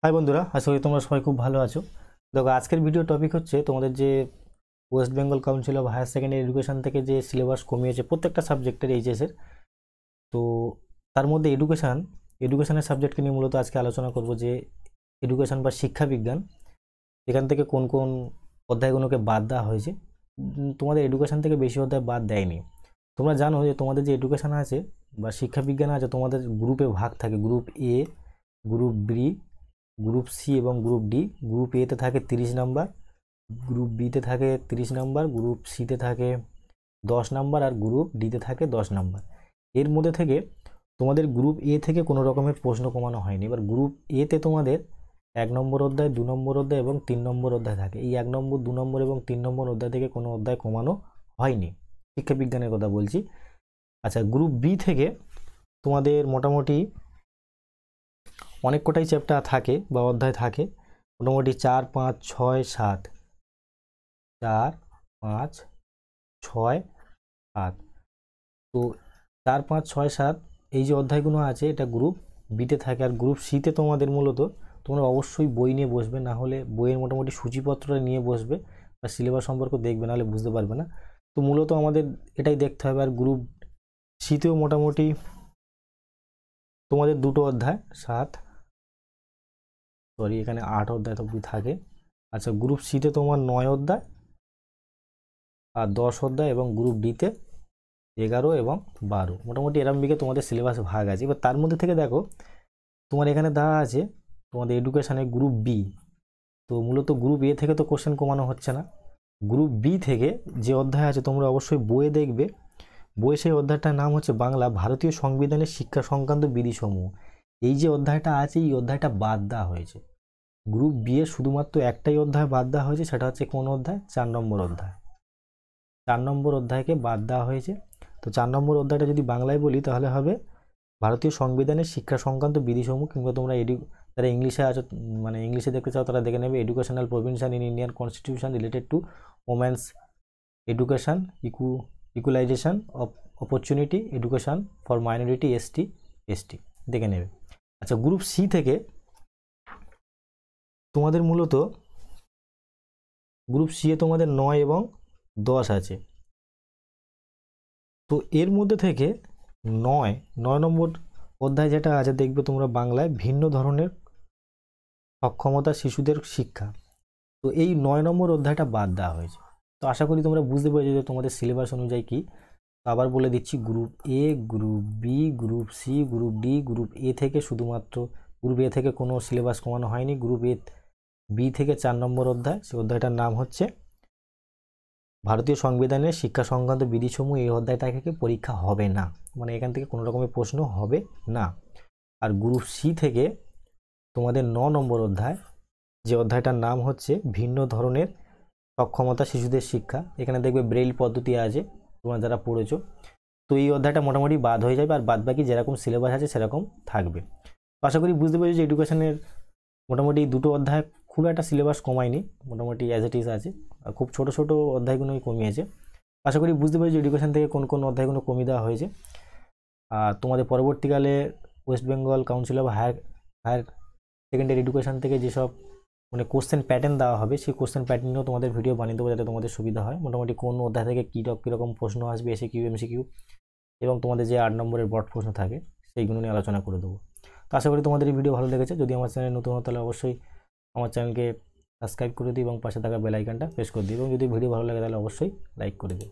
High বন্ধুরা, আশা করি তোমরা সবাই খুব ভালো আছো। দেখো, আজকের ভিডিও টপিক হচ্ছে তোমাদের যে West Bengal Council of Higher Secondary Education থেকে যে সিলেবাস কমিয়েছে প্রত্যেকটা সাবজেক্টের এইচএসের। তো তার মধ্যে এডুকেশনের সাবজেক্টকে নিয়ে মূলত আজকে আলোচনা করব যে এডুকেশন বা শিক্ষা বিজ্ঞান এখান থেকে কোন কোন অধ্যায়গুলোকে বাদ দেওয়া হয়েছে। তোমাদের এডুকেশন থেকে বেশি অধ্যায় বাদ দেয়নি। তোমরা জানো যে তোমাদের যে এডুকেশন আছে বা শিক্ষা বিজ্ঞান আছে তোমাদের গ্রুপে ভাগ থাকে, group A, group B, group C এবং গ্রুপ ডি। গ্রুপ এতে থাকে 30 নাম্বার, গ্রুপ বিতে থাকে 30 নাম্বার, গ্রুপ সিতে থাকে 10 নাম্বার আর গ্রুপ ডিতে থাকে 10 নাম্বার। এর মধ্যে থেকে তোমাদের গ্রুপ এ থেকে কোনো রকমের প্রশ্ন কমানো হয়নি। এবার গ্রুপ এতে তোমাদের 1 নম্বর অধ্যায়, 2 নম্বর অধ্যায় এবং 3 নম্বর অধ্যায় থাকে। এই 1 নম্বর, 2 নম্বর এবং 3 নম্বর অধ্যায় থেকে কোনো অধ্যায় কমানো হয়নি, শিক্ষা বিজ্ঞানের কথা বলছি। আচ্ছা, গ্রুপ বি থেকে তোমাদের মোটামুটি অনেক কটাই চ্যাপ্টার থাকে বা অধ্যায় থাকে, মোটামুটি 4, 5, 6, 7, 4, 5, 6, 7। তো 4, 5, 6, 7 এই যে অধ্যায়গুলো আছে এটা গ্রুপ বিতে থাকে। আর গ্রুপ সিতে তোমাদের মূলত তোমরা অবশ্যই বই নিয়ে বসবে, না হলে বইয়ের মোটামুটি সূচিপত্রটা নিয়ে বসবে বা সিলেবাস সম্পর্কে দেখবে, নাহলে বুঝতে পারবে না। তো মূলত আমাদের এটাই দেখতে হবে। আর গ্রুপ সিতেও মোটামুটি তোমাদের দুটো অধ্যায়, এখানে 8 অধ্যায় তো থাকে। আচ্ছা, গ্রুপ সিতে তোমার 9 অধ্যায় আর 10 অধ্যায়, এবং গ্রুপ ডিতে 11 এবং 12। মোটামুটি এরম দিকে তোমাদের সিলেবাস ভাগ আছে। এবার তার মধ্যে থেকে দেখো তোমার এখানে দেওয়া আছে তোমাদের এডুকেশনে গ্রুপ বি। তো মূলত গ্রুপ এ থেকে তো কোশ্চেন কমানো হচ্ছে না। গ্রুপ বি থেকে যে অধ্যায় আছে তোমরা অবশ্যই বইয়ে দেখবে। বইয়ে সেই অধ্যায়টার নাম হচ্ছে বাংলা ভারতীয় সংবিধানের শিক্ষা সংক্রান্ত বিধিসমূহ। এই যে অধ্যায়টা আছে এই অধ্যায়টা বাদ দেওয়া হয়েছে। গ্রুপ বি এর শুধুমাত্র একটাই অধ্যায় বাদ দেওয়া হয়েছে, সেটা হচ্ছে কোন অধ্যায়? 4 নম্বর অধ্যায়। 4 নম্বর অধ্যায়কে বাদ দেওয়া হয়েছে। তো 4 নম্বর অধ্যায়টা যদি বাংলায় বলি তাহলে হবে ভারতীয় সংবিধানের শিক্ষা সংক্রান্ত বিধিসমূহ, কিংবা তোমরা যারা ইংলিশে আছো, মানে ইংলিশে দেখতে চাও তারা দেখে নেবে educational provision in Indian constitution related to women's education, equalisation of opportunity, education for minority, ST দেখে নেবে। আচ্ছা, গ্রুপ সি থেকে তোমাদের মূলত গ্রুপ সি এ তোমাদের 9 এবং 10 আছে। তো এর মধ্যে থেকে 9 নম্বর অধ্যায় যেটা আছে দেখবে তোমরা বাংলায় ভিন্ন ধরনের সক্ষমতা শিশুদের শিক্ষা। তো এই 9 নম্বর অধ্যায়টা বাদ দেওয়া হয়েছে। তো আশা করি তোমরা বুঝতে পেরেছো যে তোমাদের সিলেবাস অনুযায়ী কি। আবার বলে দিচ্ছি, group A, group B, group C, group D. Group A থেকে শুধুমাত্র গ্রুপ এ থেকে কোনো সিলেবাস কমানো হয়নি। গ্রুপ এ বি থেকে 4 নম্বর অধ্যায়, সেই অধ্যায়টার নাম হচ্ছে ভারতীয় সংবিধানের শিক্ষা সংক্রান্ত বিধিসমূহ। এই অধ্যায়টা থেকে পরীক্ষা হবে না, মানে এখান থেকে কোনো রকমের প্রশ্ন হবে না। আর গ্রুপ সি থেকে তোমাদের 9 নম্বর অধ্যায়, যে অধ্যায়টার নাম হচ্ছে ভিন্ন ধরনের সক্ষমতা শিশুদের শিক্ষা। এখানে দেখবে ব্রেইল পদ্ধতি আছে, তোমরা যারা পড়েছো। তো এই অধ্যায়টা মোটামুটি বাদ হয়ে যাবে, আর বাদ বাকি যেরকম সিলেবাস আছে সেরকম থাকবে। তো আশা করি বুঝতে পেরেছি যে এডুকেশনের মোটামুটি দুটো অধ্যায় খুব একটা সিলেবাস কমায়নি, মোটামুটি অ্যাজ ইট ইজ আছে। আর খুব ছোটো ছোটো অধ্যায়গুলোই কমিয়েছে। আশা করি বুঝতে পেরেছি এডুকেশন থেকে কোন কোন অধ্যায়গুলো কমিয়ে দেওয়া হয়েছে। আর তোমাদের পরবর্তীকালে West Bengal Council of Higher Secondary Education থেকে যেসব মানে কোশ্চেন প্যাটার্ন দেওয়া হবে, সেই কোশ্চেন প্যাটার্নেও তোমাদের ভিডিও বানিয়ে দেবো, যাতে তোমাদের সুবিধা হয়। মোটামুটি কোন অধ্যায় থেকে কীরকম প্রশ্ন আসবে, এসিকিউ, এমসিকিউ, এবং তোমাদের যে 8 নম্বরের ব্রড প্রশ্ন থাকে সেইগুলো নিয়ে আলোচনা করে দেবো। তো আশা করি তোমাদের এই ভিডিও ভালো লেগেছে। যদি আমার চ্যানেল নতুন হতো তাহলে অবশ্যই আমার চ্যানেলকে সাবস্ক্রাইব করে দিই এবং পাশে থাকা বেল আইকনটা প্রেস করে দিই, এবং যদি ভিডিও ভালো লাগে তাহলে অবশ্যই লাইক করে দিই।